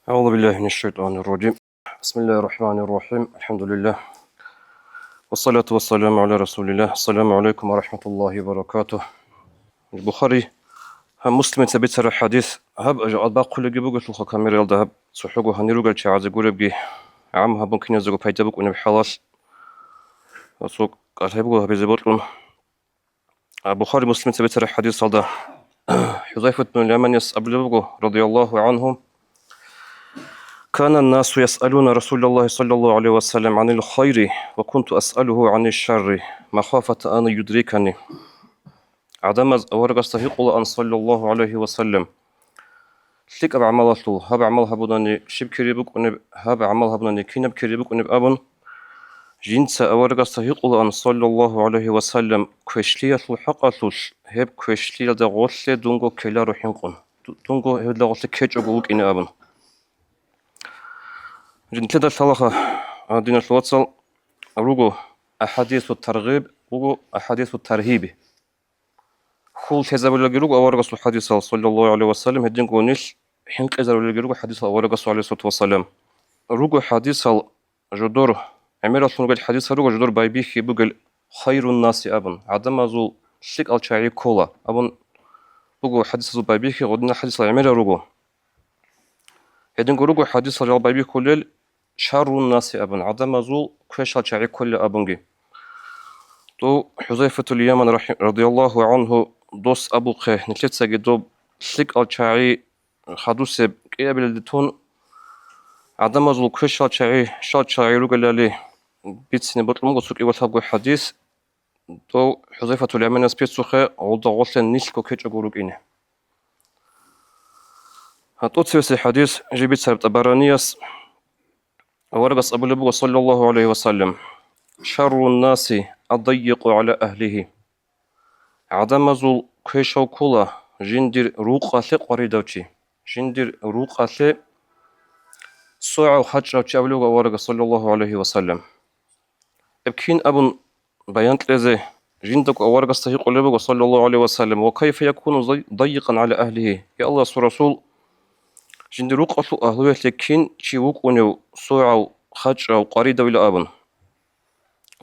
أعوذ بالله من الشيطان الرجيم. بسم الله الرحمن الرحيم. الحمد لله والصلاة والسلام على رسول الله. السلام عليكم ورحمة الله وبركاته. البخاري هم مسلم ثبت الحديث هب أجا باقول لك بقول لك كاميرا الذهب سحوق هنيروج الشعاز يقول بجي عم هب ممكن يزوج فيجابك ونبي حلاش سوق قال هيبقوا بيزبطون. البخاري مسلم ثبت الحديث هذا حذيفة بن اليمان يسأل رضي الله عنه كان الناس يسألون رسول الله صلى الله عليه وسلم عن الخير وكنت أسأله عن الشر مخافة أن يدركني. عدم ورقة صحيح أن صلى الله عليه وسلم شلك أبعمل طول هب عمل هبناني شب كريبك ونب هب عمل هبناني كينب كريبك ونب أبن جنس ورقة صحيح أن صلى الله عليه وسلم كشلية الحقة هب كشلية دغوسة دونغو كلا روحينكم دونغو هب دغوسة كيج أقولك إن أبن جنتدا شلخة دين الواتسل روجو أحاديث الترغيب روجو أحاديث الترهيب خول كذا ولا جروج أو رجس الحديث صلى الله عليه وسلم هدين قونيش حين كذا ولا جروج حديث أو رجس عليه الصلاة والسلام روجو حديث جدور عمير أصلا قال حديث روجو جدور بايبيخ بقول خير الناس أبن عدم زول شيك الشعري كولا أبن بقول حديث زول بايبيخ غدنا حديث عمير روجو هدين روجو حديث رجال بايبيخ كلل شر الناس أبن عدم زول كويش الشعري كل أبنجي تو حذيفة اليمن رضي الله عنه دوس أبو قه نتلت سجدوب شلك الشعري خدوس قبل الدتون عدم زول كويش الشعري رجل لي بيتسني بطلمو سوق يوثق حديث تو حذيفة اليمن نسبت سخة عود غسل نيشكو كيج أقولك إنه هتوت سوى حديث جبت سبت أبرانياس ورقص أبو لبو صلى الله عليه وسلم شر الناس الضيق على أهله عدم زول كيشو كولا جندر روقة قريدوشي جندر روقة سوع وحج أبلغ ورقة صلى الله عليه وسلم ابكين أبن بيانت لذي جندك ورقة استهيق لبغ صلى الله عليه وسلم وكيف يكون ضيقا على أهله يا الله رسول جندر روقة أهله لكن شيوك ونو سوع وحج وقريدو إلى أبن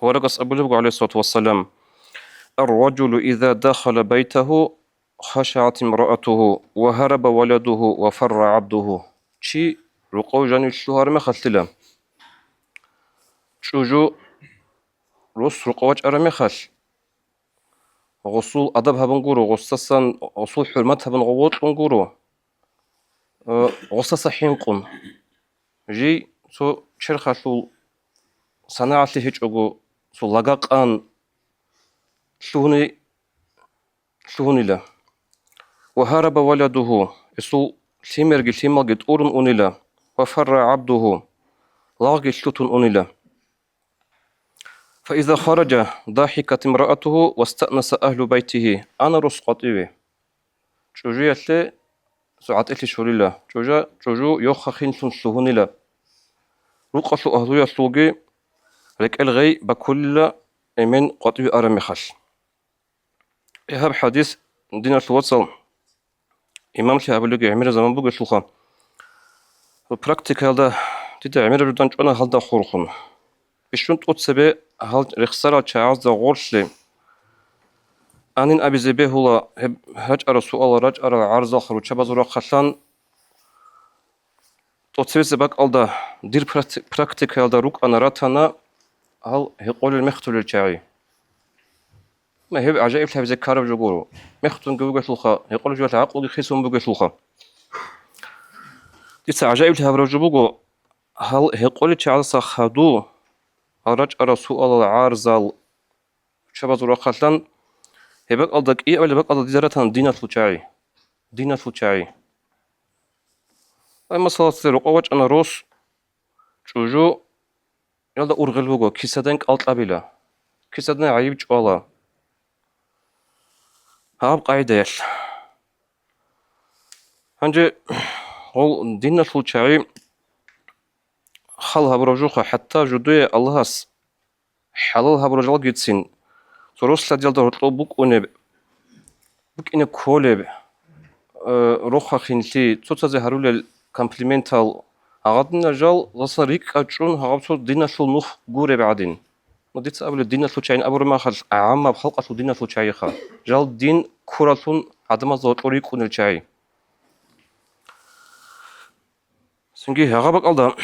ورقص أبو لبغ عليه الصلاة والسلام الرجل إذا دخل بيته خشعت امرأته وهرب ولده وفر عبده شي رقو جاني الشهر ما خلتلا شوجو رس رقوات أرمي خل غسول أدب هبنقورو غسسا غسول حرمت هبنغوط نقورو غسسا حينقون جي سو شرخة سو صناعة هيج أقو سو لقاق أن شلوني لا وهرب ولده يسو سيمرجي سيمالجت أورن أونيلا وفر عبده لاغي شلوتون أونيلا فإذا خرج ضحكت امرأته واستأنس أهل بيته أنا رسقطيوي جوجو يتلي سعات إتلي شوليلا جوجو يوخا خينسون سلوهونيلا رقصو أهلو يسلوغي لك الغي بكل من قطيو أرمي خش إهاب حديث دينا الوصل إمام شهاب اللي عمير زمان بقى سلخان براكتيكال ده تيتا عمير بدان جونا هل دا خورخون بشون تقود سبي هل رخصارا چاعز دا غورشلي أنين أبي زبي هلا هج أرى سؤال رج أرى عرض آخر وچباز ورا خشان تقود سبي زباك أل دا دير براكتيكال دا روك أنا راتانا هل هقول المختول الجاعي ما هي عجائب تهب زي كارب جوجورو مختون جوجو سلخا يقول جوات عقل خيسون بوجو سلخا ديت عجائب تهب رجبوجو هل هقول تعالى خدو هرج أرى سؤال عارض شباز ورا خشان هبك ألدك إيه ولا بك ألد ديرتان دينا فلوشاي أما صلاة رقوة أنا روس جوجو يلا أرغل بوجو كيسدنك ألت أبيلا كيسدنا عيب جوالا هاب قاعدة يش هنجي هو دينا فلوشاي خلها برجوخة حتى جدوية اللهس حلالها برجال جيتسين سروس لديال ده رطلو بوك ونب بوك إنه كولب روخا خينتي توتا زي هارول الكمبليمنتال أغادنا جال غصريك أجون هغبتو دينا شو نخ جوري بعدين وديت قبل الدين الثوتشين أبو ما خل عامة بخلقة الدين الثوتشي خا جال دين كرة عدم زوج أوريك كون الشاي سنجي هغبك الله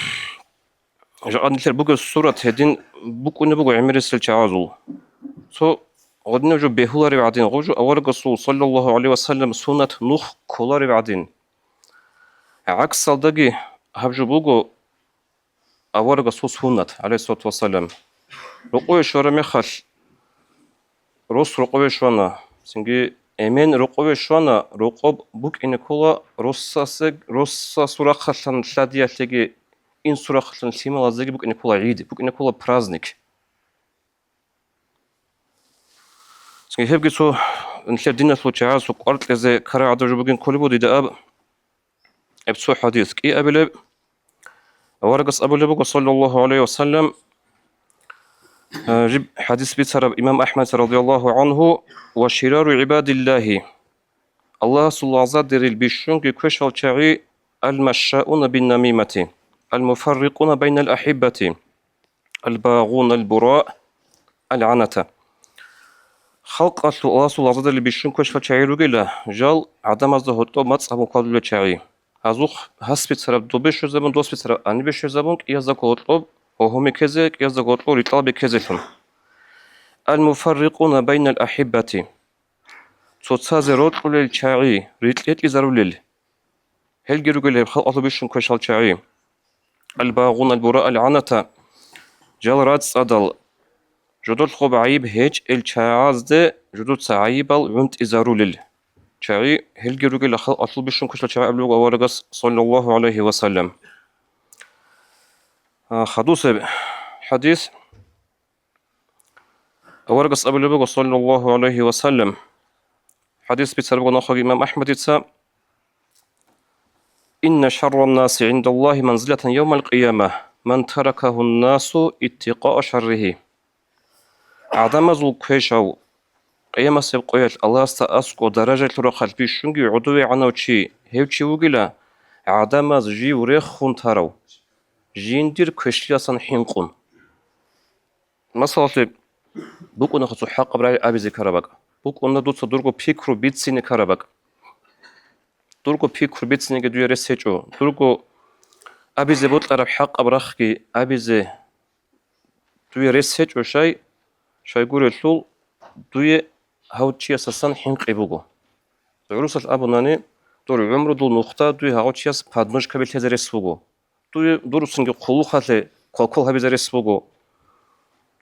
جاء نتر بقى الصورة هدين بقى نبغى عمر السلشعازو سو غدنا جو بهولاري بعدين غوجو أول الرسول صلى الله عليه وسلم سنة نخ كولاري بعدين عكس صدقي هبجو بقى أول الرسول سنة عليه الصلاة والسلام رقوي شورا مخش روس رقوي شوانا سنجي أمين رقوي شوانا رقوب بوك إن كولا روسا سورة خشن شادية تيجي إن سورة خشن سيما لازجي بوك إن كولا عيد بوك إن كولا برازنك سنجي هبجي سو نشر دينا سو تعال سو قرط لزي كرا عدو بوكين كل بودي داب ابسو حديث كي أبلب ورقص أبو لبوك صلى الله عليه وسلم جب حديث بيتر إمام أحمد رضي الله عنه وشرار عباد الله الله صلى الله عليه وسلم البشون كيكوش الشعي المشاؤون بالنميمة المفرقون بين الأحبة الباغون البراء العنة خلق الله صلى الله عليه وسلم البشون كوش الشعي رجلا جال عدم الزهد مات أبو قادل الشعي هزوخ هس بيتر دوبش زبون دوس بيتر أني بش زبون يزاك وطلب وهم كذلك يزاك وطلب لطلب كذلهم المفرقون بين الأحبة توتساز روتول الشاعي ريتليت لزرولل هل جرجل خلق الله بيشون كوش الشاعي الباغون البراء العنة جال رات صدل جدول خوب عيب هيج الشاعز ده جدول سعيب العنت إزارولل شاعي هل جرجل خلق الله بيشون كوش الشاعي أبلغ ورقص صلى الله عليه وسلم خدوس حديث ورقص أبلغ صلى الله عليه وسلم حديث بتربو نخر إمام أحمد إن شر الناس عند الله منزلة يوم القيامة من تركه الناس اتقاء شره عدم زو كيشو قيامة سبقيت الله استأسقو درجة رخل بيشنجي عدوي عنو چي هيوچي وغلا عدم جي وريخ تارو جيندير كشلياسان حينقون مثلا بوكو نخصو حق برای أبي ذكر بوكو ندوتو درغو بيكرو بيتسيني كربك درغو بيكرو بيتسيني دوية رسيجو درغو أبي زي بوتلر حق أبرخكي أبي زي دوية رسيجو شاي قولي لول دوية هاوتشي أساسان حنقي بوغو دعروس الأبو ناني دور عمرو دول نخطة دوية هاوتشي أس بادمش كبيل تيزي رسوغو دوية دروسنجي قلو خالي كوكول هابي زي رسوغو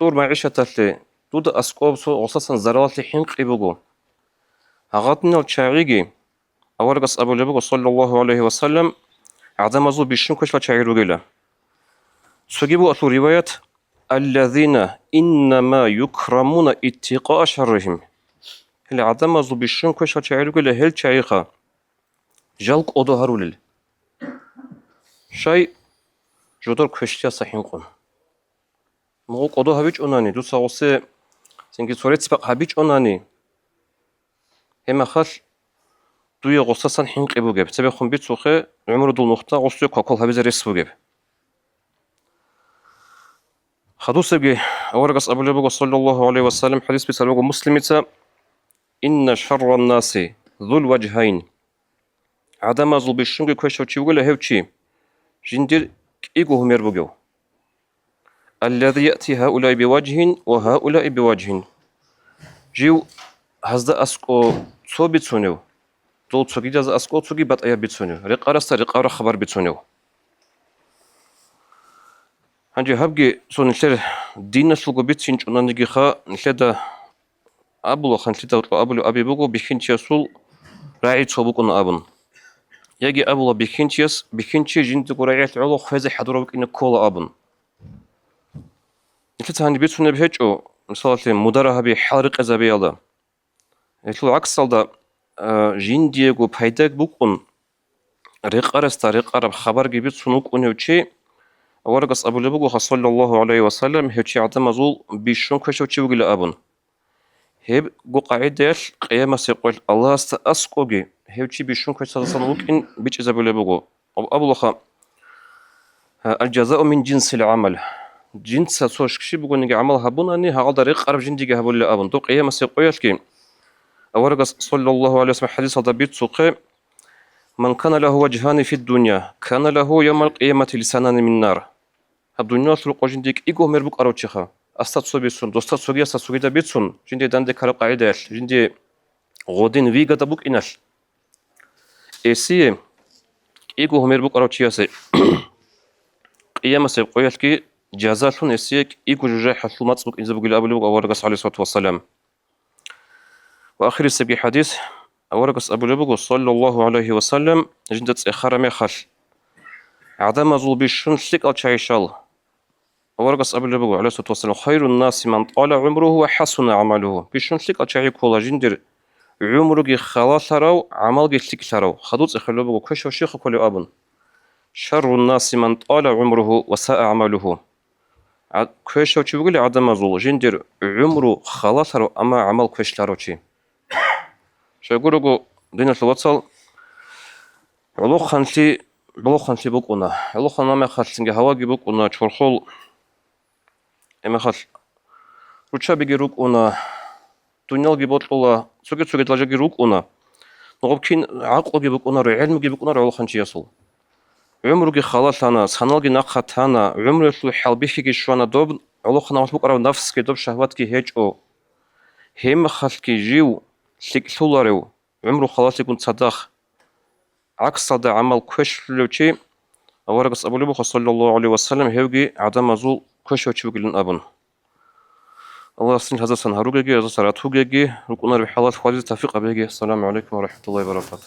دور معيشة تالي دود أسقوبسو أساسا زرالتي حنقي بوغو هغاتنا الشاعيجي أورقص أبو لبوغ صلى الله عليه وسلم عدم زو بيشن كشلا شاعر وغيلا سجيبوا أثو رواية الذين إنما يكرمون اتقاء شرهم هل عدم زو بيشن كشلا شاعر وغيلا هل شايخا جالك أدو هرولل شاي جدر كشتيا صحينقون موق أدو هبيج أناني دو ساوسي سنجي سوريت سبق هبيج أناني هما خاش دوی غصصان حنق ابو گب تبع خون بیت سوخه عمر دول نقطه غصه کاکل هبیز رس بو گب خدوس بگی اورقص ابو لبو صلى الله عليه وسلم حديث بسلوغ مسلمة إن شر الناس ذو الوجهين عدم ذو بشنگ كوشو تشوغل هوچي جندير إيغو همير بوغو الذي يأتي هؤلاء بوجه وهؤلاء بوجه جيو هزدا اسكو صوبي تسونيو دول تسوغي جاز اسكو تسوغي بات ايا بيتسونيو رقارستا رقارة خبر بيتسونيو هنجي هبجي سو نشر دين نشلغو بيتسين جونانيجي خا نشدا أبلو خنشدا أبلو أبي بوغو بيخنشيسول راعي تصوبكون أبن يجي أبلو بيخنشي جندو راعي تعلو خفازي حضروبك إن كولا أبن نشتا هنجي بيتسوني بهجو مثلا مدارها بحارق أزابيالا نشلو عكس صالدا جين ديغو بايداك بوكون رقارستا رقارب خبر جي بيتسونوك ونوشي ورقص أبو لبوغو صلى الله عليه وسلم هيوشي عدم زول بيشون كشوشي وغيل أبن هيب جو قاعدة قيامة سيقول الله استأسقوغي هيوشي بيشون كشوشي صنوك إن بيش أبو لبوغو أبو لخا الجزاء من جنس العمل. جنس سوش كشي بقول نجي عمل هبوناني هقدر يقرب جندي هبول أبن دوق إيه مسيق ويشكي. أورق صلى الله عليه وسلم حديث هذا بيت سوقي من كان له وجهان في الدنيا كان له يوم القيامة لسانان من نار. الدنيا سلوك جنديك إيجو مربوك أروتشها. أستاد سوبيسون دوستاد سوجي أستاد سوجي دبيتسون جندي داندك على قاعدة جندي غودين فيجا دبوك إناش. إيسي إيجو مربوك أروتشياسي. قيامة سيق ويشكي جازاتون إسيك إيجو جوجي حسومات سبوك إنزا بقول أبو لوك أورق عليه الصلاة والسلام. وآخر السبي حديث أورقس أبو لبق صلى الله عليه وسلم جندت إخارة ميخاش عدم زول بيشون شلك أو تشايشال. أورقس أبو لبق عليه الصلاة والسلام خير الناس من طال عمره وحسن عمله بيشون شلك أو تشاي كولا جندر عمره خلاص راو عمل شلك سراو خدوت إخلو بقو كش وشيخ كل أبن. شر الناس من طال عمره وساء عمله كش وشيخ عدم زول جندر عمره خلاص راو أما عمل كش لاروشي. شايقولوا دينا الواتسال علو خانتي بوكونا علو خانا ما خالتنجا هواجي بوكونا تشورخول اما خال روتشا بيجي روكونا دنيالجي بوتولا سوكي تلاجي روكونا نغبكين عقلجي بوكونا علمجي بوكونا علو خانتي يصل عمرجي خلاص انا سنالجي نقحت انا عمري شو حلبيشي شوانا دوب علو خانا مسبوق نفسك دوب شهواتكي هيج او هم خالكي جيو سيك سولاريو عمره خلاص يكون صداخ عكس صدى عمل كوش لوشي أورقس أبو لبخ صلى الله عليه وسلم هيوجي عدم زول كوش وشوق لن أبن الله سن هذا سن هروجي هذا سرات هوجي ركونا بحالات خالص توفيق أبيجي السلام عليكم ورحمة الله وبركاته.